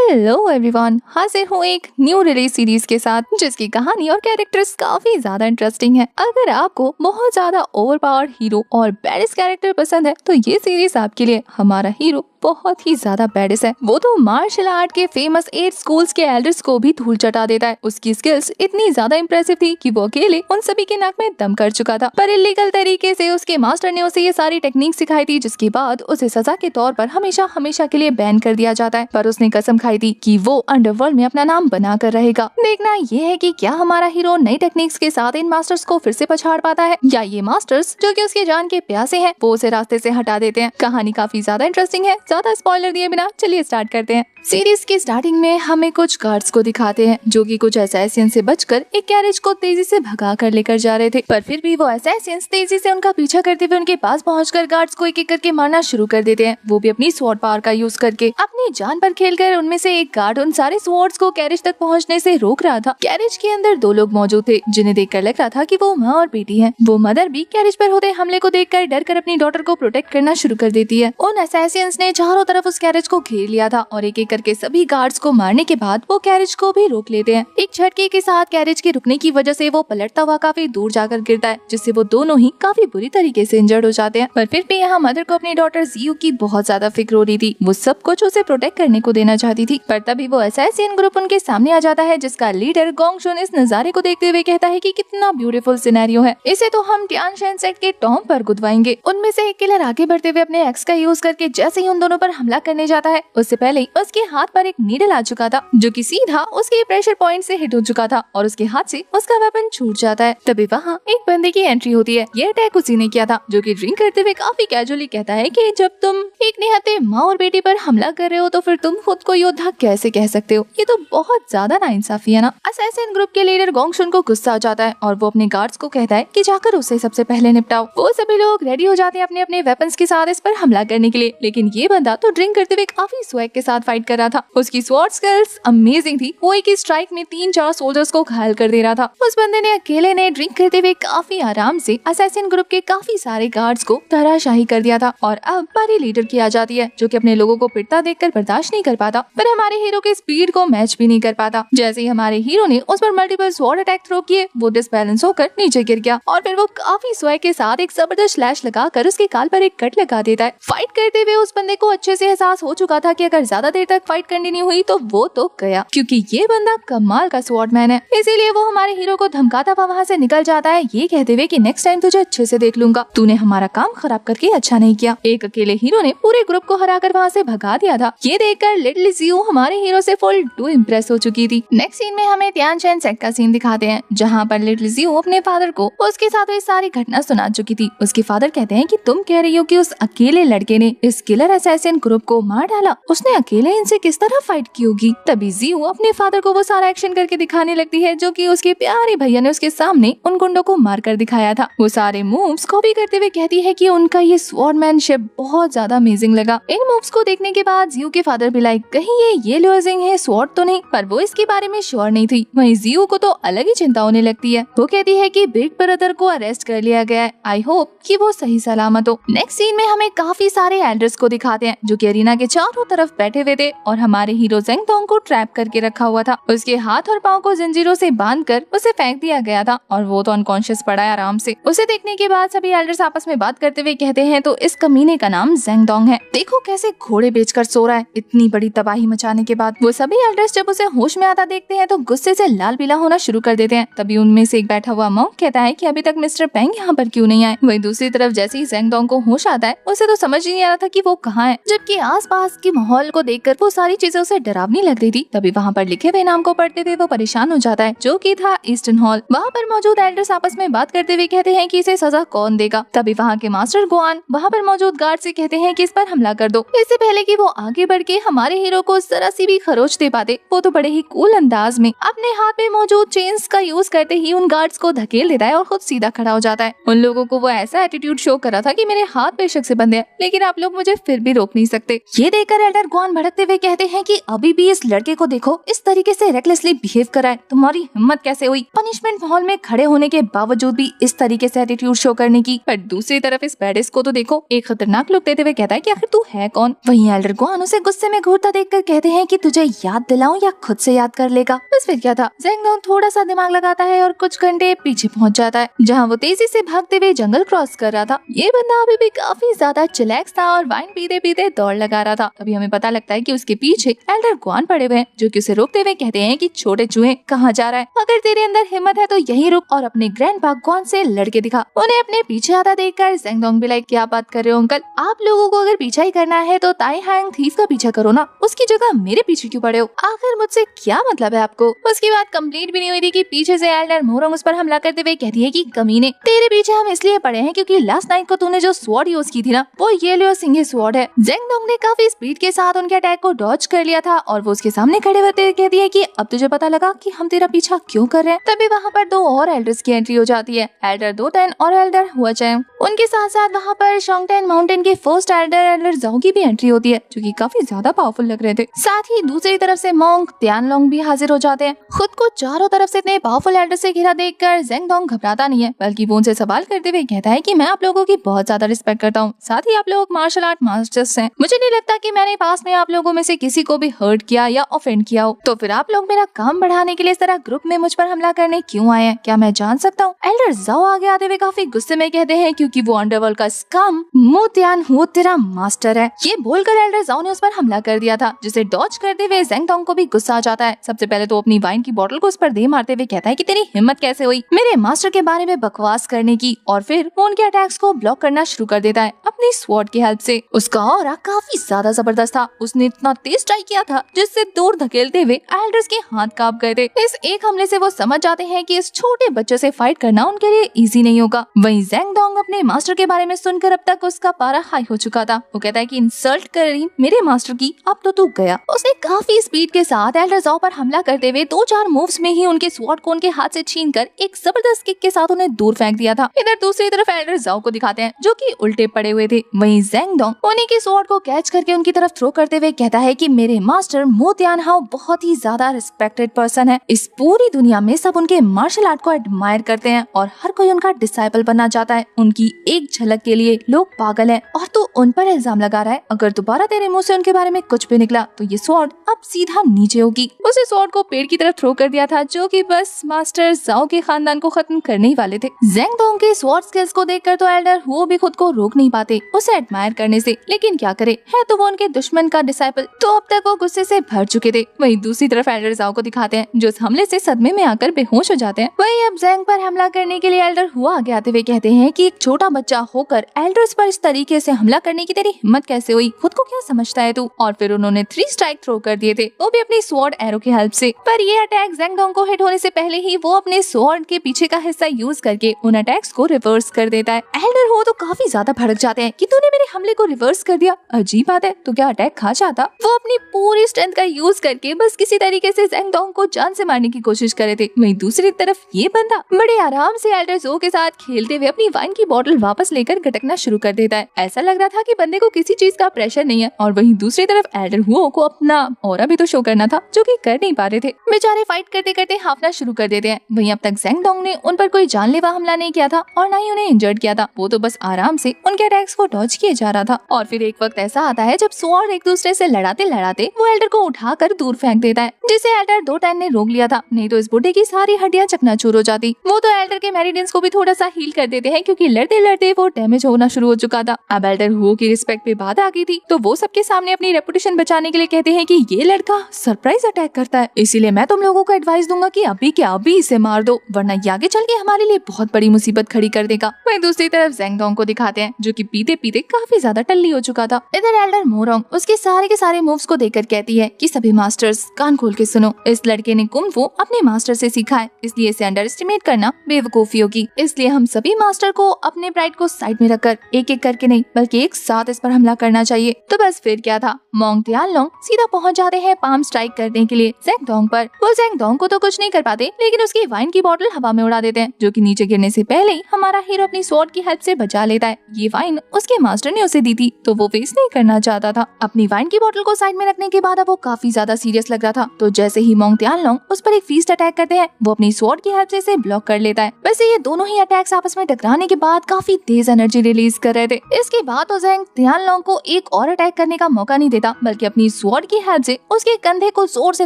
Hello everyone, हाजिर हूँ एक न्यू रिलीज सीरीज के साथ जिसकी कहानी और कैरेक्टर्स काफी ज्यादा इंटरेस्टिंग है। अगर आपको बहुत ज्यादा ओवरपावर्ड हीरो और बैडेस्ट कैरेक्टर पसंद है तो ये सीरीज आपके लिए। हमारा हीरो बहुत ही ज्यादा बैडेस्ट है। वो तो मार्शल आर्ट के फेमस 8 स्कूल्स के एल्डर्स को भी धूल चटा देता है। उसकी स्किल्स इतनी ज्यादा इम्प्रेसिव थी कि वो अकेले उन सभी के नाक में दम कर चुका था, पर इलीगल तरीके से उसके मास्टर ने उसे ये सारी टेक्निक सिखाई थी, जिसके बाद उसे सजा के तौर पर हमेशा हमेशा के लिए बैन कर दिया जाता है। पर उसने कसम खाई थी कि वो अंडरवर्ल्ड में अपना नाम बना कर रहेगा। देखना ये है कि क्या हमारा हीरो नई टेक्निक्स के साथ इन मास्टर्स को फिर से पछाड़ पाता है, या ये मास्टर्स जो कि उसके जान के प्यासे हैं वो उसे रास्ते से हटा देते हैं। कहानी काफी ज्यादा इंटरेस्टिंग है। ज्यादा स्पॉइलर दिए बिना चलिए स्टार्ट करते हैं। सीरीज की स्टार्टिंग में हमें कुछ गार्ड्स को दिखाते हैं जो कि कुछ असैसियन से बचकर एक कैरेज को तेजी से भगा कर लेकर जा रहे थे, पर फिर भी वो असैसियंस तेजी से उनका पीछा करते हुए उनके पास पहुंचकर गार्ड्स को एक एक करके मारना शुरू कर देते हैं, वो भी अपनी स्वॉर्ड पावर का यूज करके। अपनी जान पर खेलकर उनमें से एक गार्ड उन सारे स्वॉर्ड्स को कैरेज तक पहुंचने से रोक रहा था। कैरेज के अंदर 2 लोग मौजूद थे जिन्हें देखकर लग रहा था कि वो माँ और बेटी हैं। वो मदर भी कैरेज पर होते हमले को देखकर डर कर अपनी डॉटर को प्रोटेक्ट करना शुरू कर देती है। उन असैसियंस ने चारों तरफ उस कैरेज को घेर लिया था और एक एक करके सभी गार्ड्स को मारने के बाद वो कैरेज को भी रोक लेते हैं। एक झटके के साथ कैरेज के रुकने की वजह से वो पलटता हुआ काफी दूर जाकर गिरता है, जिससे वो दोनों ही काफी बुरी तरीके से इंजर्ड हो जाते हैं। पर फिर भी यहाँ मदर को अपनी डॉटर जियो की बहुत ज्यादा फिक्र हो रही थी। वो सब कुछ उसे प्रोटेक्ट करने को देना चाहती थी, पर तभी वो असैसियन ग्रुप उनके सामने आ जाता है, जिसका लीडर गोंग शुन इस नजारे को देखते हुए कहता है कि कितना ब्यूटीफुल सिनेरियो है, इसे तो हम तियानशेन सेक्ट के टॉम पर गुदवाएंगे। उनमें से एक किलर आगे बढ़ते हुए अपने एक्स का यूज करके जैसे ही उन दोनों पर हमला करने जाता है, उससे पहले ही उसके हाथ पर एक नीडल आ चुका था जो कि सीधा उसके प्रेशर पॉइंट से हिट हो चुका था और उसके हाथ से उसका वेपन छूट जाता है। तभी वहाँ एक बंदे की एंट्री होती है। ये अटैक उसी ने किया था, जो कि ड्रिंक करते हुए काफी कैजुअली कहता है कि जब तुम एक निहत्थे माँ और बेटी पर हमला कर रहे हो तो फिर तुम खुद को योद्धा कैसे कह सकते हो। ये तो बहुत ज्यादा नाइंसाफी है ना। असैसिन ग्रुप के लीडर गोंग शुन को गुस्सा आ जाता है और वो अपने गार्ड्स को कहता है कि जाकर उसे सबसे पहले निपटाओ। वो सभी लोग रेडी हो जाते हैं अपने अपने वेपन्स के साथ इस पर हमला करने के लिए, लेकिन ये बंदा तो ड्रिंक करते हुए काफी स्वैग के साथ फाइट कर रहा था। उसकी स्वॉर्ड स्किल्स अमेजिंग थी। वो एक ही स्ट्राइक में 3-4 सोल्जर्स को घायल कर दे रहा था। उस बंदे ने अकेले ने ड्रिंक करते हुए काफी आराम से असैसिन ग्रुप के काफी सारे गार्ड्स को धराशाही कर दिया था। और अब बारी लीडर की आ जाती है, जो कि अपने लोगों को पिटता देखकर बर्दाश्त नहीं कर पाता, पर हमारे हीरो के स्पीड को मैच भी नहीं कर पाता। जैसे ही हमारे हीरो ने उस पर मल्टीपल स्वॉर्ड अटैक थ्रो किए, वो डिसबैलेंस होकर नीचे गिर गया और फिर वो काफी स्वैग के साथ एक जबरदस्त स्लैश लगाकर उसके गाल पर एक कट लगा देता है। फाइट करते हुए उस बंदे को अच्छे से एहसास हो चुका था कि अगर ज्यादा देर तक फाइट कंटिन्यू हुई तो वो तो गया, क्योंकि ये बंदा कमाल का स्वॉर्डमैन है। इसीलिए वो हमारे हीरो को धमकाता हुआ वहाँ से निकल जाता है, ये कहते हुए कि नेक्स्ट टाइम तुझे अच्छे से देख लूंगा, तूने हमारा काम खराब करके अच्छा नहीं किया। एक अकेले हीरो ने पूरे ग्रुप को हराकर वहाँ से भगा दिया था। ये देखकर लिटिल जियो हमारे हीरो से फुल टू इम्प्रेस हो चुकी थी। नेक्स्ट सीन में हमें तियानशेन सेक्ट का सीन दिखाते हैं, जहाँ पर लिटिल जियो अपने फादर को उसके साथ हुई सारी घटना सुना चुकी थी। उसके फादर कहते हैं कि तुम कह रही हो कि उस अकेले लड़के ने इस किलर असैसिन ग्रुप को मार डाला, उसने अकेले इनसे किस तरह फाइट की होगी। तभी जियो अपने फादर को वो सारा एक्शन करके दिखाने लगती है जो कि उसके प्यारे भैया ने उसके सामने उन गुंडों को मार कर दिखाया था। वो सारे मूव्स कॉपी करते हुए कहती है कि उनका ये स्वॉर्डमैनशिप बहुत ज्यादा अमेजिंग लगा। इन मूव्स को देखने के बाद जियो के फादर भी लाइक कहीं ये लूजिंग है स्वॉर्ड तो नहीं, पर वो इसके बारे में श्योर नहीं थी। वहीं जियो को तो अलग ही चिंता होने लगती है। वो कहती है कि बिग ब्रदर को अरेस्ट कर लिया गया है, आई होप कि वो सही सलामत हो। नेक्स्ट सीन में हमें काफी सारे एल्डर्स को दिखाते हैं जो कि अरीना के चारों तरफ बैठे हुए थे और हमारे हीरो ज़ेंगडोंग को ट्रैप करके रखा हुआ था। उसके हाथ और पाँव को जंजीरों से बांधकर उसे फेंक दिया गया था और वो तो अनकॉन्शियस पड़ा है आराम से। उसे देखने के बाद सभी एल्डर्स आपस में बात करते हुए कहते हैं तो इस कमीने का नाम ज़ेंगडोंग है, देखो कैसे घोड़े बेचकर सो रहा है इतनी बड़ी तबाही मचाने के बाद। वो सभी एल्डर्स जब उसे होश में आता देखते हैं तो गुस्से से लाल पीला होना शुरू कर देते हैं। तभी उनमें से एक बैठा हुआ मॉन्क कहता है कि अभी तक मिस्टर पेंग यहाँ पर क्यों नहीं आए। वहीं दूसरी तरफ जैसे ही ज़ेंगडोंग को होश आता है उसे तो समझ ही नहीं आ रहा था कि वो कहाँ है, जबकि आसपास के माहौल को देखकर वो सारी चीजें उसे डरावनी लग रही थी। तभी वहाँ पर लिखे हुए नाम को पढ़ते हुए वो परेशान हो जाता है, जो कि था ईस्टर्न हॉल। वहाँ पर मौजूद एल्डर्स आपस में बात करते हुए कहते हैं कि इसे सजा कौन देगा। तभी वहाँ के मास्टर गोआन वहाँ पर मौजूद गार्ड से कहते हैं कि इस पर हमला कर दो। इससे पहले कि वो आगे बढ़ के हमारे हीरो को जरा सी भी खरोच दे पाते, वो तो बड़े ही कूल अंदाज में अपने हाथ में मौजूद चेन्स का यूज करते ही उन गार्ड्स को धकेल देता है और खुद सीधा खड़ा हो जाता है। उन लोगों को वो ऐसा एटीट्यूड शो कर रहा था कि मेरे हाथ बेशक से बंधे हैं, लेकिन आप लोग मुझे फिर भी रोक रोक नहीं सकते। ये देखकर एल्डर गुआन भड़कते हुए कहते हैं कि अभी भी इस लड़के को देखो, इस तरीके से रेकलेसली बिहेव कर रहा है, तुम्हारी हिम्मत कैसे हुई पनिशमेंट हॉल में खड़े होने के बावजूद भी इस तरीके से एटीट्यूड शो करने की। पर दूसरी तरफ इस बैडिस को तो देखो, एक खतरनाक लुक देते हुए कहता है कि आखिर तू है कौन। वहीं एल्डर गुआन उसे गुस्से में घूरता देखकर कहते हैं कि तुझे याद दिलाऊं या खुद से याद कर लेगा। बस फिर क्या था, ज़ेंगडोंग थोड़ा सा दिमाग लगाता है और कुछ घंटे पीछे पहुंच जाता है, जहां वो तेजी से भागते हुए जंगल क्रॉस कर रहा था। ये बंदा अभी भी काफी ज्यादा चिलैक्स था और वाइन पीते पीते दौड़ लगा रहा था। तभी हमें पता लगता है कि उसके पीछे एल्डर गुआन पड़े हुए हैं, जो कि उसे रोकते हुए कहते हैं कि छोटे चूहे कहाँ जा रहा है, अगर तेरे अंदर हिम्मत है तो यहीं रुक और अपने ग्रैंडपा गुआन से लड़के दिखा। उन्हें अपने पीछे आता देखकर ज़ेंगडोंग भी लाइक, क्या बात कर रहे हो अंकल, आप लोगों को अगर पीछा ही करना है तो ताई हांग थीफ का पीछा करो ना, उसकी जगह मेरे पीछे क्यों पड़े हो, आखिर मुझसे क्या मतलब है आपको। उसकी बात कंप्लीट भी नहीं हुई थी कि पीछे से एल्डर मोरोंग उस पर हमला करते हुए कहती है कि कमीने, तेरे पीछे हम इसलिए पड़े हैं क्योंकि लास्ट नाइट को तूने जो स्वॉर्ड यूज की थी ना, वो येलो सिंगे स्वॉर्ड है। ज़ेंगडोंग ने काफी स्पीड के साथ उनके अटैक को डॉज कर लिया था और वो उसके सामने खड़े होते हुए कहती है कि अब तुझे पता लगा कि हम तेरा पीछा क्यों कर रहे हैं। तभी वहाँ पर दो और एल्डर्स की एंट्री हो जाती है, एल्डर दोटेन और एल्डर हुआचैंग। उनके साथ साथ वहाँ पर शोंगटेन माउंटेन के फर्स्ट एल्डर ज़ाओ की भी एंट्री होती है, जो कि काफी ज्यादा पावरफुल लग रहे थे। साथ ही दूसरी तरफ से मोंग तियानलोंग भी हाजिर हो जाते हैं। खुद को चारों तरफ से इतने पावरफुल एल्डर से घिरा देखकर ज़ेंगडोंग घबराता नहीं है, बल्कि वो उनसे सवाल करते हुए कहता है कि मैं आप लोगों की बहुत ज्यादा रिस्पेक्ट करता हूँ, साथ ही आप लोग मार्शल आर्ट मास्टर्स हैं, मुझे नहीं लगता कि मैंने पास में आप लोगों में से किसी को भी हर्ट किया या ऑफेंड किया हो, तो फिर आप लोग मेरा काम बढ़ाने के लिए इस तरह ग्रुप में मुझ पर हमला करने क्यों आए हैं, क्या मैं जान सकता हूँ। एल्डर ज़ाओ आगे आते हुए काफी गुस्से में कहते हैं क्योंकि वो अंडरवर्ल्ड का स्कम मु तियान हुओ तेरा मास्टर है। ये बोलकर एल्डर ज़ाओ ने उस पर हमला कर दिया था, जिसे डॉज करते हुए ज़ेंगडोंग को भी गुस्सा आ जाता है। सबसे पहले तो अपनी वाइन की बोतल को उस पर दे मारते हुए कहता है कि तेरी हिम्मत कैसे हुई मेरे मास्टर के बारे में बकवास करने की, और फिर वो उनके अटैक्स को ब्लॉक करना शुरू कर देता है अपनी स्वॉर्ड की हेल्प से। उसका ऑरा काफी ज्यादा जबरदस्त था, उसने इतना तेज स्ट्राइक किया था जिससे दूर धकेलते हुए एल्डर्स के हाथ कांप गए थे। इस एक हमले से वो समझ जाते हैं कि इस छोटे बच्चे से फाइट करना उनके लिए इजी नहीं होगा। वहीं ज़ेंगडोंग अपने मास्टर के बारे में सुनकर अब तक उसका पारा हाई हो चुका था। वो कहता है कि इंसल्ट कर रही मेरे मास्टर की, अब तो तू गया। उसने काफी स्पीड के साथ एल्डर ज़ाओ पर हमला करते हुए 2-4 मूव्स में ही उनके स्वॉर्ड को उनके हाथ से छीनकर एक जबरदस्त किक के साथ उन्हें दूर फेंक दिया था। इधर दूसरी तरफ एल्डर ज़ाओ को दिखाते हैं, जो कि उल्टे पड़े हुए थे। वहीं ज़ेंगडोंग उन्हीं के स्वॉर्ड को कैच करके उनकी तरफ थ्रो करते हुए कहता है कि मेरे मास्टर मु तियानहाओ बहुत ही ज्यादा रिस्पेक्टेड पर्सन है, इस पूरी दुनिया में सब उनके मार्शल आर्ट को एडमायर करते हैं और हर कोई उनका डिसाइपल बनना चाहता है। उनकी एक झलक के लिए लोग पागल हैं और तू उन पर इल्जाम लगा रहा है। अगर दोबारा तेरे मुंह से उनके बारे में कुछ भी निकला तो ये स्वॉर्ड अब सीधा नीचे होगी। उसे स्वॉर्ड को पेड़ की तरफ थ्रो कर दिया था, जो कि बस मास्टर ज़ाओ के खानदान को खत्म करने ही वाले थे। ज़ेंगडोंग के स्वॉर्ड स्किल्स को देखकर तो एल्डर वो भी खुद को रोक नहीं पाते उसे एडमायर करने से, लेकिन क्या करे, है तो वो उनके दुश्मन का डिसाइपल, तो अब तक वो गुस्से से भर चुके थे। वहीं दूसरी तरफ एल्डर ज़ाओ को दिखाते हैं, जो इस हमले से सदमे में आकर बेहोश हो जाते हैं। वहीं अब ज़ेंग पर हमला करने के लिए एल्डर हुआ आगे आते हुए कहते हैं कि एक छोटा बच्चा होकर एल्डर्स पर इस तरीके से हमला करने की तेरी हिम्मत कैसे हुई, खुद को क्या समझता है तू। और फिर उन्होंने 3 स्ट्राइक थ्रो कर दिए थे, वो भी अपनी स्वॉर्ड एरो की हेल्प से। पर ये अटैक ज़ेंगडोंग को हिट होने से पहले ही वो अपने स्वॉर्ड के पीछे का हिस्सा यूज करके उन अटैक्स को रिवर्स कर देता है। एल्डर हो तो काफी ज्यादा भड़क जाते हैं कि तूने मेरे हमले को रिवर्स कर दिया, अजीब बात है, तो क्या अटैक खा जाता। वो अपनी पूरी स्ट्रेंथ का यूज करके बस किसी तरीके से ज़ेंगडोंग को जान से मारने की कोशिश कर रहे थे। वहीं दूसरी तरफ ये बंदा बड़े आराम से एल्डर ज़ो के साथ खेलते हुए अपनी वाइन की बोतल वापस लेकर गटकना शुरू कर देता है। ऐसा लग रहा था कि बंदे को किसी चीज का प्रेशर नहीं है। और वहीं दूसरी तरफ एल्डर हुओ को अपना ऑरा भी तो शो करना था, जो कि कर नहीं पा रहे थे। बेचारे फाइट करते करते हाफना शुरू कर देते हैं। वहीं अब तक ज़ेंगडोंग ने उन पर कोई जानलेवा हमला नहीं किया था और न ही उन्हें इंजर्ड किया था, वो तो बस आराम से उनके अटैक्स को डॉज किए जा रहा था। और फिर एक वक्त ऐसा आता है जब स्वॉर्ड एक दूसरे से लड़ाते लड़ाते वो एल्डर को उठाकर दूर फेंक देता है, जिसे एल्डर दोटेन ने रोक लिया था, नहीं तो इस बुढ़े की सारी हड्डियां चकनाचूर हो जाती। वो तो एल्डर के मेरिडियंस को भी थोड़ा सा हील कर देते हैं, क्योंकि लड़ते लड़ते वो डैमेज होना शुरू हो चुका था। अब एल्डर हुओ की रिस्पेक्ट पे बात आ गई थी, तो वो सबके सामने अपनी रेपुटेशन बचाने के लिए कहते हैं कि ये लड़का सरप्राइज अटैक करता है, इसीलिए मैं तुम लोगों को एडवाइस दूंगा कि अभी के अभी इसे मार दो, वरना ये आगे चल के हमारे लिए बहुत बड़ी मुसीबत खड़ी कर देगा। वहीं दूसरी तरफ ज़ेंगडोंग को दिखाते हैं, जो कि पीते पीते काफी ज्यादा टल्ली हो चुका था। इधर एल्डर मोरोंग उसके सारे के सारे मूव्स को देखकर कहती है कि सभी मास्टर्स कान खोल के सुनो, इस लड़के ने कुंग-फू अपने मास्टर से सीखा है, इसलिए इसे अंडर एस्टिमेट करना बेवकूफी होगी। इसलिए हम सभी मास्टर को अपने प्राइड को साइड में रखकर एक एक करके नहीं बल्कि एक साथ इस पर हमला करना चाहिए। तो बस फिर क्या था, मोंग तियानलोंग सीधा पहुंच जाते हैं पाम स्ट्राइक करने के लिए ज़ेंगडोंग पर। वो ज़ेंगडोंग को तो कुछ नहीं कर पाते, लेकिन उसकी वाइन की बोतल हवा में उड़ा देते हैं, जो कि नीचे गिरने से पहले ही हमारा हीरो अपनी स्वॉर्ड की हेल्प से बचा लेता है। ये वाइन उसके मास्टर ने उसे दी थी, तो वो वो फेस नहीं करना चाहता था। अपनी वाइन की बोतल को साइड में रखने के बाद अब वो काफी ज्यादा सीरियस लग रहा था। तो जैसे ही मोंग तियानलोंग उस पर एक फीस्ट अटैक करते हैं, वो अपनी स्वॉर्ड की हेल्प से इसे ब्लॉक कर लेता है। वैसे ये दोनों ही अटैक्स आपस में टकराने के बाद काफी तेज एनर्जी रिलीज कर रहे थे। इसके बाद तो ज़ेंग तियानलोंग को एक और अटैक करने का मौका नहीं देता, बल्कि अपनी स्वॉर्ड की हेल्प से उसके कंधे को जोर से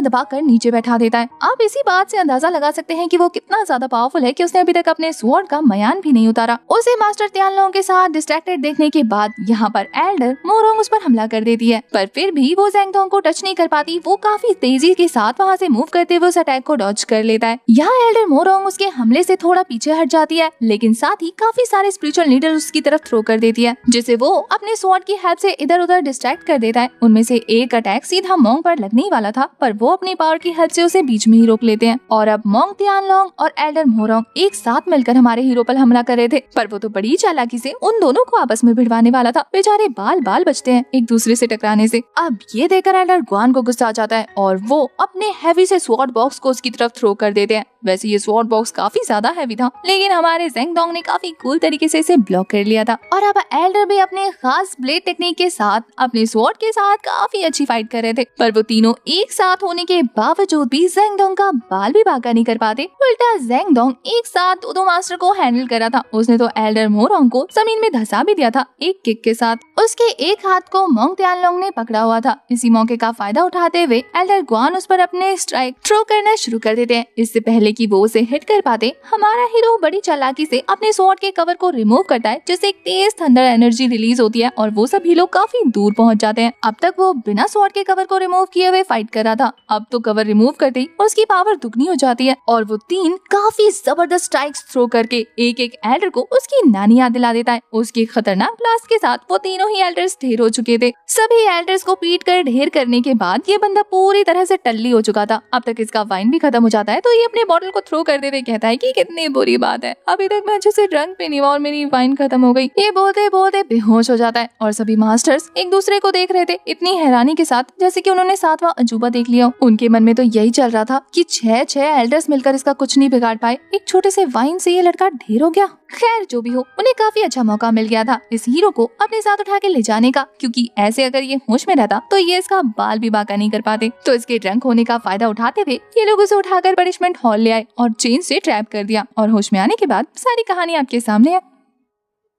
दबाकर नीचे बैठा देता है। आप इसी बात से अंदाजा लगा सकते हैं कि वो कितना ज्यादा पावरफुल है कि उसने अभी तक अपने स्वॉर्ड का मयान भी नहीं उतारा। उसे मास्टर तियानलोंग के साथ डिस्ट्रैक्टेड देखने के बाद यहाँ पर एल्डर मोरोंग उस पर हमला कर देती है, पर फिर भी वो ज़ेंगडोंग को टच नहीं कर पाती। वो काफी तेजी के साथ वहाँ से मूव करते हुए उस अटैक को डॉज कर लेता है। यहाँ एल्डर मोरोंग उसके हमले से थोड़ा पीछे हट जाती है, लेकिन साथ ही काफी सारे स्पिरिचुअल नीडल उसकी तरफ थ्रो कर देती है, जिसे वो अपने स्वॉर्ड की हेल्प से इधर उधर डिस्ट्रैक्ट कर देता है। उनमें से एक अटैक सीधा मोंग पर लगने ही वाला था, पर वो अपनी पावर की हेल्प से उसे बीच में ही रोक लेते हैं। और अब मोंग तियानलोंग और एल्डर मोरोंग एक साथ मिलकर हमारे हीरो पर हमला कर रहे थे, पर वो तो बड़ी चालाकी से उन दोनों को आपस में भिड़वाने वाला था। बेचारे बाल बाल बचते हैं एक दूसरे से टकराने से। अब ये देखकर एल्डर ग्वान को गुस्सा आ जाता है और वो अपने हैवी से स्वॉर्ड बॉक्स को उसकी तरफ थ्रो कर देते हैं। वैसे ये स्वॉर्ड बॉक्स काफी ज्यादा हैवी था, लेकिन हमारे ज़ेंगडोंग ने काफी कूल तरीके से इसे ब्लॉक कर लिया था। और अब एल्डर भी अपने खास ब्लेड टेक्निक के साथ अपने स्वॉर्ड के साथ काफी अच्छी फाइट कर रहे थे, पर वो तीनों एक साथ होने के बावजूद भी ज़ेंगडोंग का बाल भी बांका नहीं कर पाते। उल्टा ज़ेंगडोंग एक साथ दो मास्टर को हैंडल करा था। उसने तो एल्डर मोरोंग को जमीन में धंसा भी दिया था एक किक के साथ। उसके एक हाथ को मोंग तियानलोंग ने पकड़ा हुआ था। इसी मौके का फायदा उठाते हुए एल्डर ग्वान उस पर अपने स्ट्राइक थ्रो करना शुरू कर देते हैं। इससे पहले कि वो उसे हिट कर पाते, हमारा हीरो बड़ी चालाकी से अपने स्वॉर्ड के कवर को रिमूव करता है, जिससे एक तेज थंडर एनर्जी रिलीज होती है और वो सभी लोग काफी दूर पहुंच जाते हैं। अब तक वो बिना स्वॉर्ड के कवर को रिमूव किए हुए फाइट कर रहा था, अब तो कवर रिमूव करते ही उसकी पावर दुगनी हो जाती है और वो तीन काफी जबरदस्त स्ट्राइक्स थ्रो करके एक एक एल्डर को उसकी नानी याद दिला देता है। उसके खतरनाक ब्लास्ट के साथ वो तीनों ही एल्डर्स ढेर हो चुके थे। सभी एल्डर्स को पीट कर ढेर करने के बाद ये बंदा पूरी तरह से टल्ली हो चुका था। अब तक इसका वाइन भी खत्म हो जाता है, तो ये अपने बॉटल को थ्रो कर देते कहता है कि कितनी बुरी बात है, अभी तक मैं अच्छे से ड्रंक भी नहीं हुआ और मेरी वाइन खत्म हो गई। ये बोलते बोलते बेहोश हो जाता है और सभी मास्टर्स एक दूसरे को देख रहे थे इतनी हैरानी के साथ, जैसे कि उन्होंने सातवां अजूबा देख लिया। उनके मन में तो यही चल रहा था कि छह एल्डर्स मिलकर इसका कुछ नहीं बिगाड़ पाए, एक छोटे से वाइन से ये लड़का ढेर हो गया। खैर जो भी हो, उन्हें काफी अच्छा मौका मिल गया था इस हीरो को अपने साथ उठा के ले जाने का, क्योंकि ऐसे अगर ये होश में रहता तो ये इसका बाल भी बांका नहीं कर पाते। तो इसके ड्रंक होने का फायदा उठाते हुए ये लोग उसे उठाकर पनिशमेंट हॉल ले आए और चेन से ट्रैप कर दिया। और होश में आने के बाद सारी कहानी आपके सामने है।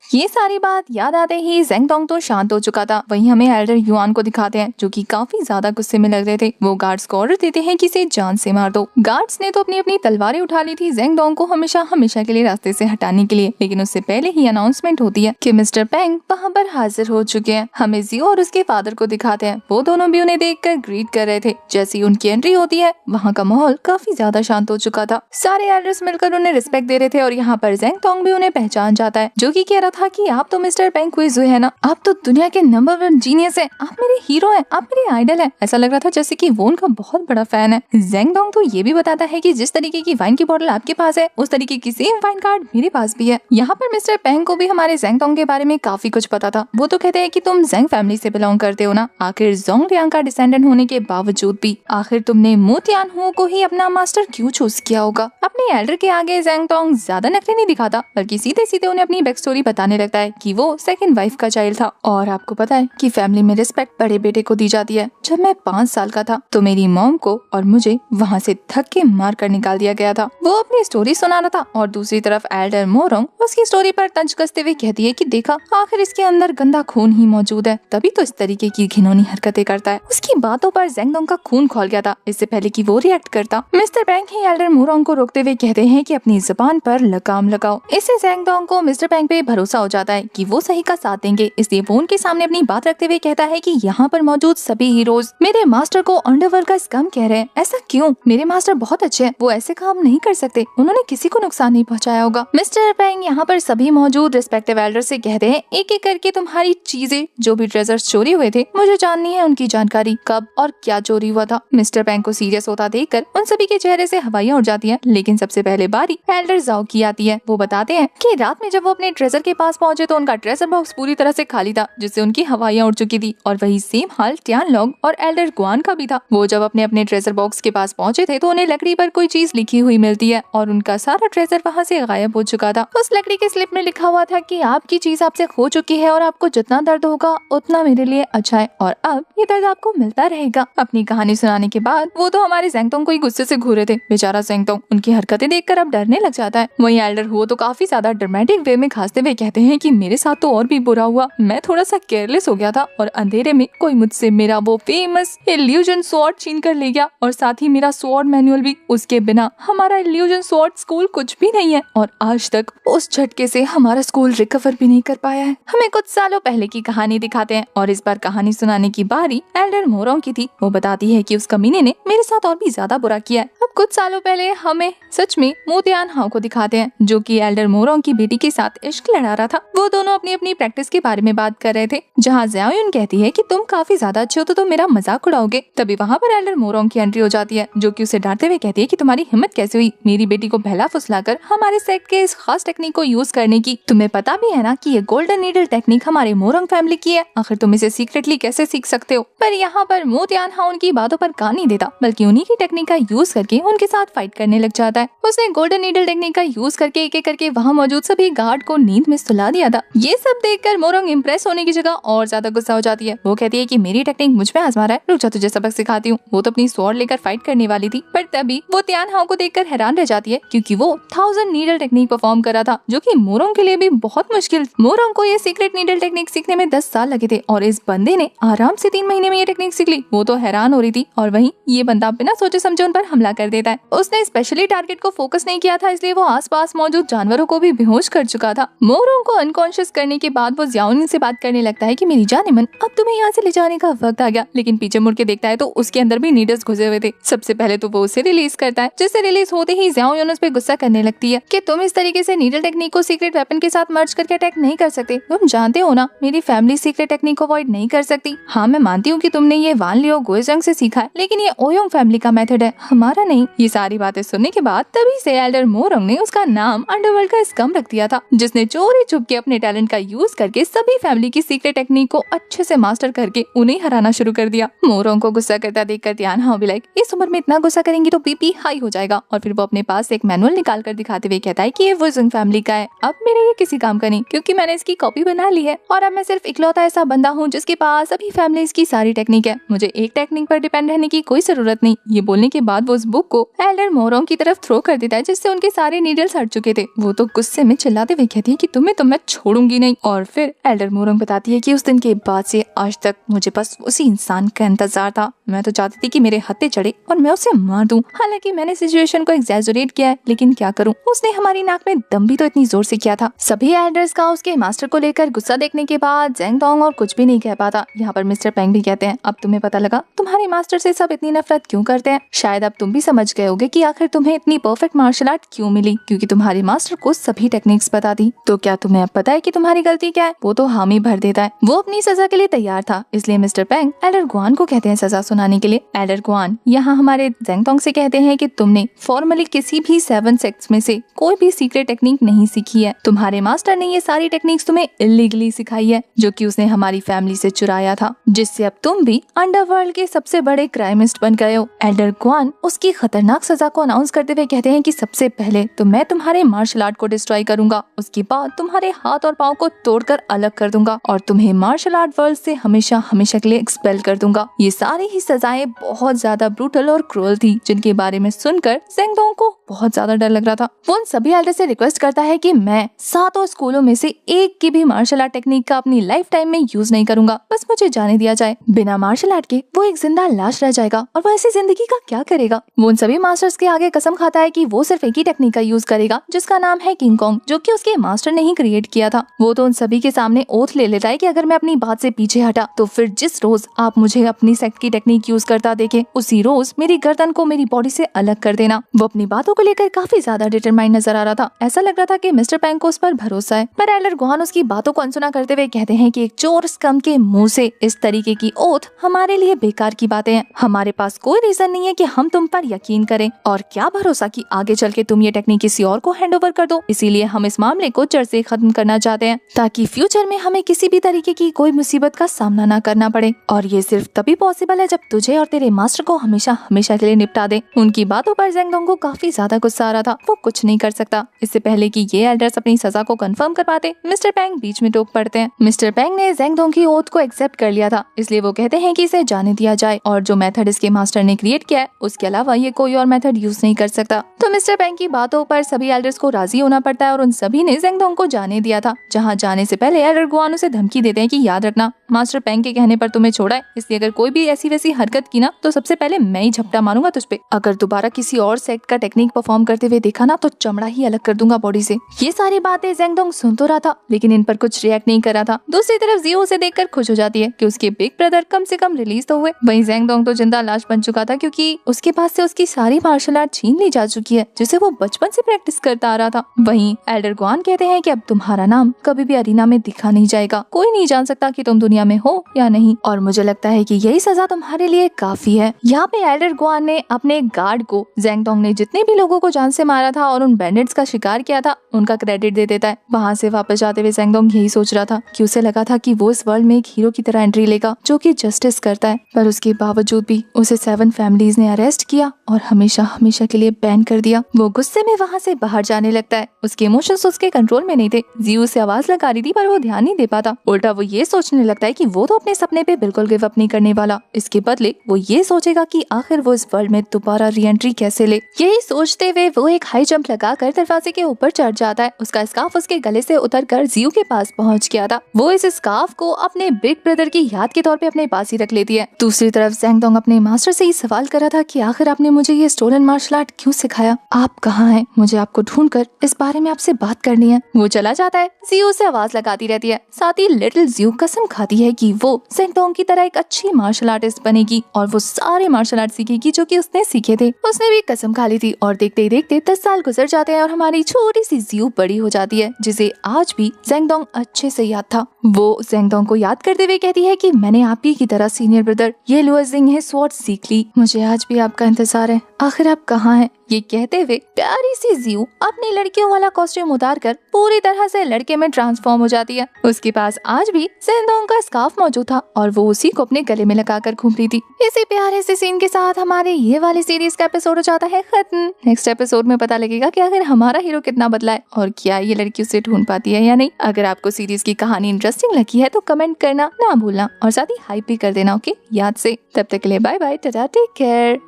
ये सारी बात याद आते ही ज़ेंगडोंग तो शांत हो चुका था। वहीं हमें एल्डर युआन को दिखाते हैं, जो कि काफी ज्यादा गुस्से में लग रहे थे। वो गार्ड्स को ऑर्डर देते हैं कि इसे जान से मार दो। गार्ड्स ने तो अपनी अपनी तलवारें उठा ली थी ज़ेंगडोंग को हमेशा के लिए रास्ते से हटाने के लिए, लेकिन उससे पहले ही अनाउंसमेंट होती है कि मिस्टर पेंग वहाँ पर हाजिर हो चुके हैं। हमें जियो और उसके फादर को दिखाते हैं, वो दोनों भी उन्हें देखकर ग्रीट कर रहे थे। जैसे ही उनकी एंट्री होती है, वहाँ का माहौल काफी ज्यादा शांत हो चुका था। सारे एल्डर्स मिलकर उन्हें रिस्पेक्ट दे रहे थे और यहाँ पर ज़ेंगडोंग भी उन्हें पहचान जाता है, जो कि कह रहा था कि आप तो मिस्टर पेंग हुई है ना, आप तो दुनिया के नंबर 1 जीनियस हैं, आप मेरे हीरो हैं, आप मेरे आइडल हैं। ऐसा लग रहा था जैसे कि वो उनका बहुत बड़ा फैन है। ज़ेंगडोंग तो ये भी बताता है कि जिस तरीके की वाइन की बोतल आपके पास है, उस तरीके की सेम वाइन कार्ड मेरे पास भी है। यहाँ पर मिस्टर पेंग को भी हमारे ज़ेंगडोंग के बारे में काफी कुछ पता था। वो तो कहते हैं कि तुम ज़ेंग फैमिली से बिलोंग करते हो ना, आखिर ज़ोंगलियांग का डिसेंडेंट होने के बावजूद भी आखिर तुमने मू तियानहू को ही अपना मास्टर क्यों चूज किया होगा। अपने एल्डर के आगे ज़ेंगडोंग ज्यादा नखरे नहीं दिखाता, बल्कि सीधे सीधे उन्हें अपनी बैक स्टोरी बताने लगता है कि वो सेकंड वाइफ का चाइल्ड था। और आपको पता है कि फैमिली में रिस्पेक्ट बड़े बेटे को दी जाती है। जब मैं 5 साल का था तो मेरी मॉम को और मुझे वहाँ से धक्के मार कर निकाल दिया गया था। वो अपनी स्टोरी सुना रहा था और दूसरी तरफ एल्डर मोरोंग उसकी स्टोरी पर तंज कसते हुए कहती है कि देखा, आखिर इसके अंदर गंदा खून ही मौजूद है, तभी तो इस तरीके की घिनौनी हरकतें करता है। उसकी बातों पर ज़ेंगडोंग का खून खौल गया था। इससे पहले कि वो रिएक्ट करता, मिस्टर पेंग ही एल्डर मोरोंग को रोकते हुए कहते हैं कि अपनी जुबान पर लगाम लगाओ। इससे ज़ेंगडोंग को मिस्टर पेंग पे भरोसा हो जाता है कि वो सही का साथ देंगे, इसलिए वो उनके सामने अपनी बात रखते हुए कहता है कि यहाँ पर मौजूद सभी हीरोज मेरे मास्टर को अंडरवर्ल्ड का स्कम कह रहे हैं। ऐसा क्यों? मेरे मास्टर बहुत अच्छे हैं, वो ऐसे काम नहीं कर सकते, उन्होंने किसी को नुकसान नहीं पहुँचाया होगा। मिस्टर पेंग यहाँ पर सभी मौजूद रिस्पेक्टिव एल्डर से कहते हैं, एक एक करके तुम्हारी चीजें, जो भी ट्रेजर्स चोरी हुए थे, मुझे जाननी है उनकी जानकारी, कब और क्या चोरी हुआ था। मिस्टर पेंग को सीरियस होता देखकर उन सभी के चेहरे से हवाइयां उड़ जाती हैं, लेकिन सबसे पहले बारी एल्डर जाओ की आती है। वो बताते हैं कि रात में जब वो अपने ट्रेजर के के पास पहुंचे तो उनका ट्रेजर बॉक्स पूरी तरह से खाली था, जिससे उनकी हवाइयां उड़ चुकी थी। और वही सेम हाल टियानलॉन्ग और एल्डर गुआन का भी था। वो जब अपने अपने ट्रेजर बॉक्स के पास पहुंचे थे तो उन्हें लकड़ी पर कोई चीज लिखी हुई मिलती है और उनका सारा ट्रेजर वहाँ से गायब हो चुका था। उस लकड़ी के स्लिप में लिखा हुआ था कि आपकी चीज आपसे खो चुकी है और आपको जितना दर्द होगा उतना मेरे लिए अच्छा है और अब ये दर्द आपको मिलता रहेगा। अपनी कहानी सुनाने के बाद वो तो हमारे ज़ेंगतोंग को ही गुस्से से घूरे थे। बेचारा ज़ेंगतोंग उनकी हरकतें देखकर अब डरने लग जाता है। वहीं एल्डर हुओ तो काफी ज्यादा ड्रामेटिक वे में खांसते हुए कहते हैं कि मेरे साथ तो और भी बुरा हुआ, मैं थोड़ा सा केयरलेस हो गया था और अंधेरे में कोई मुझसे मेरा वो फेमस इल्यूजन स्वॉर्ड छीन कर ले गया और साथ ही मेरा स्वॉर्ड मैनुअल भी। उसके बिना हमारा इल्यूजन स्वॉर्ड स्कूल कुछ भी नहीं है और आज तक उस झटके से हमारा स्कूल रिकवर भी नहीं कर पाया है। हमें कुछ सालों पहले की कहानी दिखाते हैं और इस बार कहानी सुनाने की बारी एल्डर मोरोंग की थी। वो बताती है कि उस कमीने ने मेरे साथ और भी ज्यादा बुरा किया है। अब कुछ सालों पहले हमें सच में मो तियानहाओ को दिखाते हैं, जो कि एल्डर मोरोंग की बेटी के साथ इश्क लड़ा रहा था। वो दोनों अपनी अपनी प्रैक्टिस के बारे में बात कर रहे थे, जहाँ ज़ाओयुन कहती है कि तुम काफी ज्यादा अच्छे हो तो तुम मेरा मजाक उड़ाओगे। तभी वहाँ पर एल्डर मोरोंग की एंट्री हो जाती है, जो कि उसे डांटते हुए कहती है कि तुम्हारी हिम्मत कैसे हुई मेरी बेटी को बहला फुसलाकर हमारे सेक्ट के इस खास टेक्निक को यूज करने की। तुम्हें पता भी है ना कि ये गोल्डन नीडल टेक्निक हमारे मोरोंग फैमिली की है, आखिर तुम इसे सीक्रेटली कैसे सीख सकते हो। पर यहाँ पर मो तियानहाओ उनकी बातों पर कान नहीं देता, बल्कि उन्हीं की टेक्निक का यूज करके उनके साथ फाइट करने लग जाता है। उसने गोल्डन नीडल टेक्निक का यूज करके एक एक करके वहाँ मौजूद सभी गार्ड को नींद में सुला दिया था। ये सब देखकर मोरोंग इम्प्रेस होने की जगह और ज्यादा गुस्सा हो जाती है। वो कहती है कि मेरी टेक्निक मुझ पे आजमा रहा है, रुक जा तुझे सबक सिखाती हूँ। वो तो अपनी स्वॉर्ड लेकर फाइट करने वाली थी, पर तभी वो तियानहाओ को देखकर हैरान रह जाती है, क्योंकि वो 1000 नीडल टेक्निक परफॉर्म कर रहा था, जो कि मोरोंग के लिए भी बहुत मुश्किल। मोरोंग को ये सीक्रेट नीडल टेक्निक सीखने में 10 साल लगे थे और इस बंदे ने आराम से 3 महीने में ये टेक्निक सीख ली। वो तो हैरान हो रही थी और वहीं ये बंदा बिना सोचे समझे उन पर हमला कर देता है। उसने स्पेशली टारगेट को फोकस नहीं किया था, इसलिए वो आसपास मौजूद जानवरों को भी बेहोश कर चुका था। मोरोंग को अनकॉन्शियस करने के बाद वो ज़ाओयुन से बात करने लगता है कि मेरी जानेमन अब तुम्हें यहाँ से ले जाने का वक्त आ गया, लेकिन पीछे मुड़ के देखता है तो उसके अंदर भी नीडल्स घुसे हुए थे। सबसे पहले तो वो उसे रिलीज करता है, जिससे रिलीज होते ही ज़ाओयुन उस पे गुस्सा करने लगती है कि तुम इस तरीके से नीडल टेक्निक को सीक्रेट वेपन के साथ मर्ज करके अटैक नहीं कर सकते। तुम जानते हो ना मेरी फैमिली सीक्रेट टेक्निक को अवॉइड नहीं कर सकती। हाँ मैं मानती हूँ कि तुमने ये वान लियो गोएजंग से सीखा है, लेकिन ये ओयोंग फैमिली का मेथड है, हमारा नहीं। ये सारी बातें सुनने के बाद तभी से एल्डर मोरोंग ने उसका नाम अंडरवर्ल्ड का स्कम रख दिया था, जिसने चोरी छुप के अपने टैलेंट का यूज करके सभी फैमिली की सीक्रेट टेक्निक को अच्छे से मास्टर करके उन्हें हराना शुरू कर दिया। मोरोंग को गुस्सा करता देखकर तियानहाओ भी लाइक इस उम्र में इतना गुस्सा करेंगी तो बीपी हाई हो जाएगा। और फिर वो अपने पास एक मैनुअल निकाल कर दिखाते हुए कहता है कि ये वुजंग फैमिली का है, अब मेरे ये किसी काम का नहीं, क्योंकि मैंने इसकी कॉपी बना ली है और अब मैं सिर्फ इकलौता ऐसा बंदा हूँ जिसके पास सभी फैमिलीज की सारी टेक्निक है। मुझे एक टेक्निक पर डिपेंड रहने की कोई जरूरत नहीं। ये बोलने के बाद वो उस बुक को एल्डर मोरोंग की तरफ थ्रो कर देता है, जिससे उनके सारे नीडल्स हट चुके थे। वो तो गुस्से में चिल्लाते हुए कहती है कि तुम्हें तो मैं छोड़ूंगी नहीं। और फिर एल्डर मोरोंग बताती है कि उस दिन के बाद से आज तक मुझे बस उसी इंसान का इंतजार था। मैं तो चाहती थी कि मेरे हत्थे चढ़े और मैं उसे मार दूं। हालांकि मैंने सिचुएशन को एग्जैजरेट किया है, लेकिन क्या करूं, उसने हमारी नाक में दम भी तो इतनी जोर से किया था। सभी एल्डर्स का उसके मास्टर को लेकर गुस्सा देखने के बाद ज़ेंगतोंग और कुछ भी नहीं कह पाता। यहाँ पर मिस्टर पेंग भी कहते हैं अब तुम्हें पता लगा तुम्हारे मास्टर से सब इतनी नफरत क्यों करते हैं। शायद अब तुम भी समझ गए होगे कि आखिर तुम्हें इतनी परफेक्ट मार्शल आर्ट क्यों मिली, क्योंकि तुम्हारे मास्टर को सभी टेक्निक्स पता थी। तो क्या तुम्हें अब पता है कि तुम्हारी गलती क्या है? वो तो हामी भर देता है। वो अपनी सजा के लिए तैयार था, इसलिए मिस्टर पेंग एल्डर गुआन को कहते हैं सजा सुनाने के लिए। एल्डर गुआन यहाँ हमारे ज़ेंगतोंग से कहते हैं कि तुमने फॉर्मली किसी भी 7 सेक्ट्स में से कोई भी सीक्रेट टेक्निक नहीं सीखी है। तुम्हारे मास्टर ने ये सारी टेक्निक्स तुम्हें इलीगली सिखाई है, जो कि उसने हमारी फैमिली से चुराया था, जिससे अब तुम भी अंडरवर्ल्ड के सबसे बड़े क्राइमिस्ट बन गए हो। एल्डर गुआन उसकी खतरनाक सजा को अनाउंस करते हुए कहते हैं कि सबसे पहले तो मैं तुम्हारे मार्शल आर्ट को डिस्ट्रॉय करूंगा, उसके बाद तुम्हारे हाथ और पाँव को तोड़कर अलग कर दूंगा और तुम्हें मार्शल आर्ट वर्ल्ड से हमेशा हमेशा के लिए एक्सपेल कर दूंगा। ये सारी ही सजाएं बहुत ज्यादा ब्रूटल और क्रूअल थी, जिनके बारे में सुनकर ज़ेंगतोंग को बहुत ज्यादा डर लग रहा था। वो उन सभी एल्डर से रिक्वेस्ट करता है कि मैं 7 स्कूलों में से एक की भी मार्शल आर्ट टेक्निक का अपनी लाइफ टाइम में यूज नहीं करूंगा, बस मुझे जाने दिया जाए। बिना मार्शल आर्ट के वो एक जिंदा लाश रह जाएगा और वो ऐसी जिंदगी का क्या करेगा। वो उन सभी मास्टर्स के आगे कसम खाता है कि वो सिर्फ एक ही टेक्निक का यूज करेगा, जिसका नाम है किंग कॉन्ग, जो कि उसके मास्टर ने ही क्रिएट किया था। वो तो उन सभी के सामने ओथ ले लेता है कि अगर मैं अपनी बात से पीछे हटा तो फिर जिस रोज आप मुझे अपनी सेक्ट की टेक्निक यूज करता देखे, उसी रोज मेरी गर्दन को मेरी बॉडी से अलग कर देना। वो अपनी बातों को लेकर काफी ज्यादा डिटरमाइंड नजर आ रहा था। ऐसा लग रहा था कि मिस्टर पेंग को उस पर भरोसा है, पर एल्डर गुआन उसकी बातों को अनसुना करते हुए कहते हैं कि एक चोर स्कम के मुंह से इस तरीके की ओथ हमारे लिए बेकार की बातें हैं। हमारे पास कोई रीजन नहीं है कि हम तुम पर यकीन करें, और क्या भरोसा कि आगे चल के तुम ये टेक्निक किसी और को हैंड ओवर कर दो। इसीलिए हम इस मामले को जड़ से खत्म करना चाहते हैं ताकि फ्यूचर में हमें किसी भी तरीके की कोई मुसीबत का सामना न करना पड़े। और ये सिर्फ तभी पॉसिबल है जब तुझे और तेरे मास्टर को हमेशा हमेशा के लिए निपटा दे। उनकी बातों पर ज़ेंगडोंग को काफी ज्यादा गुस्सा आ रहा था। वो कुछ नहीं कर सकता। इससे पहले कि ये एल्डर्स अपनी सजा को कंफर्म कर पाते, मिस्टर पेंग बीच में टोक पड़ते हैं। मिस्टर पेंग ने ज़ेंगडोंग की ओथ को एक्सेप्ट कर लिया था, इसलिए वो कहते हैं कि इसे जाने दिया जाए और जो मेथड इसके मास्टर ने क्रिएट किया है उसके अलावा ये कोई और मेथड यूज नहीं कर सकता। तो मिस्टर पेंग की बातों पर सभी एल्डर्स को राजी होना पड़ता है और उन सभी ने ज़ेंगडोंग को जाने दिया था। जहाँ जाने से पहले एल्डर गुआन उसे धमकी देते हैं कि याद रखना मास्टर पेंग के कहने पर तुम्हें छोड़ा है, इसलिए अगर कोई भी ऐसी वैसी हरकत की ना तो सबसे पहले मैं ही झपटा मारूंगा तुझ पे। अगर दोबारा किसी और सेक्ट का टेक्निक परफॉर्म करते हुए देखा ना तो चमड़ा ही अलग कर दूंगा बॉडी से। ये सारी बातें ज़ेंगडोंग सुन तो रहा था लेकिन इन पर कुछ रिएक्ट नहीं कर रहा था। दूसरी तरफ जियो उसे देखकर खुश हो जाती है कि उसके बिग ब्रदर कम से कम रिलीज तो हुए। वहीं ज़ेंगडोंग तो जिंदा लाश बन चुका था क्योंकि उसके पास से उसकी सारी मार्शल आर्ट छीन ली जा चुकी है जिसे वो बचपन से प्रैक्टिस करता आ रहा था। वहीं एल्डर गुआन कहते हैं कि अब तुम्हारा नाम कभी भी अरीना में दिखा नहीं जाएगा, कोई नहीं जान सकता कि तुम दुनिया में हो या नहीं, और मुझे लगता है कि यही सजा तुम्हारे लिए काफी है। यहाँ पे एल्डर गुआन ने अपने गार्ड को ज़ेंगडोंग ने जितने भी लोगों को जान से मारा था और उन बैंडिट्स का शिकार किया था उनका क्रेडिट दे देता है। वहाँ से वापस जाते हुए ज़ेंगडोंग यही सोच रहा था कि उसे लगा था कि वो इस वर्ल्ड में एक हीरो की तरह एंट्री लेगा जो कि जस्टिस करता है, पर उसके बावजूद भी उसे 7 फैमिलीज ने अरेस्ट किया और हमेशा हमेशा के लिए बैन कर दिया। वो गुस्से में वहाँ से बाहर जाने लगता है। उसके इमोशंस उसके कंट्रोल में नहीं थे। जियो से आवाज लगा रही थी पर वो ध्यान नहीं दे पाता। उल्टा वो ये सोचने लगता है कि वो तो अपने सपने पे बिल्कुल गिव अप नहीं करने वाला। इसके बदले वो ये सोचेगा कि आखिर वो इस वर्ल्ड में दोबारा री एंट्री कैसे ले। यही सोचते हुए वो एक हाई जंप लगाकर दरवाजे के ऊपर चढ़ जाता है। उसका स्कार्फ उसके गले से उतरकर जियो के पास पहुंच गया था। वो इस स्कार्फ को अपने बिग ब्रदर की याद के तौर पे अपने पास ही रख लेती है। दूसरी तरफ ज़ेंगडोंग अपने मास्टर से ही सवाल कर रहा था कि आखिर आपने मुझे ये स्टोलन मार्शल आर्ट क्यों सिखाया, आप कहाँ हैं, मुझे आपको ढूंढकर इस बारे में आपसे बात करनी है। वो चला जाता है। जियो से आवाज लगाती रहती है। साथ ही लिटिल जियो कसम खाती है कि वो ज़ेंगडोंग की तरह एक अच्छी मार्शल आर्टिस्ट बनेगी और वो सारे मार्शल आर्ट सीखेगी जो कि उसने सीखे थे। उसने भी कसम खा ली थी और देखते ही देखते 10 साल गुजर जाते हैं और हमारी छोटी सी जियो बड़ी हो जाती है जिसे आज भी ज़ेंगडोंग अच्छे से याद था। वो ज़ेंगडोंग को याद करते हुए कहती है कि मैंने आप ही की तरह सीनियर ब्रदर ये लुओजिंग है स्वॉर्ड सीख ली, मुझे आज भी आपका इंतजार है, आखिर आप कहाँ हैं। ये कहते हुए प्यारी सी जियो अपनी लड़कियों वाला कॉस्ट्यूम उतारकर पूरी तरह से लड़के में ट्रांसफॉर्म हो जाती है। उसके पास आज भी ज़ेंगडोंग का स्कार्फ मौजूद था और वो उसी को अपने गले में लगाकर घूम रही थी। इसी प्यारे से सीन के साथ हमारे ये वाली सीरीज का एपिसोड हो जाता है खत्म। नेक्स्ट एपिसोड में पता लगेगा कि आखिर हमारा हीरो कितना बदला है और क्या ये लड़की उसे ढूंढ पाती है या नहीं। अगर आपको सीरीज की कहानी इंटरेस्टिंग लगी है तो कमेंट करना ना भूलना और साथ ही हाइप भी कर देना, ओके याद से। तब तक के लिए bye bye, tata, take care.